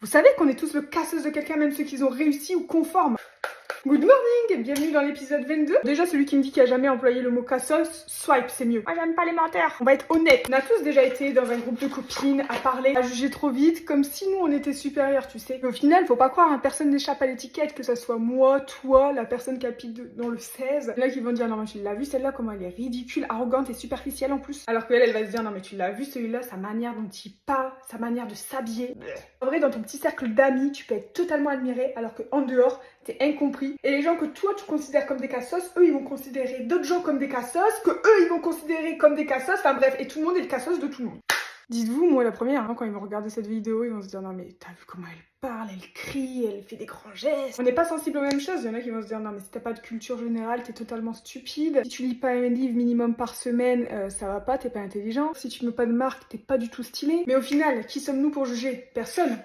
Vous savez qu'on est tous le casseuse de quelqu'un, même ceux qui ont réussi ou conformes. Good morning, bienvenue dans l'épisode 22. Déjà, celui qui me dit qu'il a jamais employé le mot cassos, swipe, c'est mieux. Moi, j'aime pas les menteurs. On va être honnête. On a tous déjà été dans un groupe de copines à parler, à juger trop vite, comme si nous, on était supérieurs, tu sais. Mais au final, faut pas croire, hein, personne n'échappe à l'étiquette, que ça soit moi, toi, la personne qui habite dans le 16. Il y en a qui vont dire, non, mais tu l'as vu, celle-là, comment elle est ridicule, arrogante et superficielle en plus. Alors qu'elle, elle va se dire, non, mais tu l'as vu, celui-là, sa manière dont il parle, sa manière de s'habiller. En vrai, dans ton petit cercle d'amis, tu peux être totalement admiré, alors qu'en dehors, t'es incompris. Et les gens que toi tu considères comme des cassos, eux ils vont considérer d'autres gens comme des cassos, que eux ils vont considérer comme des cassos, enfin bref, et tout le monde est le cassos de tout le monde. Dites-vous, moi la première, hein, quand ils vont regarder cette vidéo, ils vont se dire non mais t'as vu comment elle parle, elle crie, elle fait des grands gestes. On n'est pas sensible aux mêmes choses, il y en a qui vont se dire non mais si t'as pas de culture générale, t'es totalement stupide. Si tu lis pas un livre minimum par semaine, ça va pas, t'es pas intelligent. Si tu mets pas de marque, t'es pas du tout stylé. Mais au final, qui sommes-nous pour juger? Personne.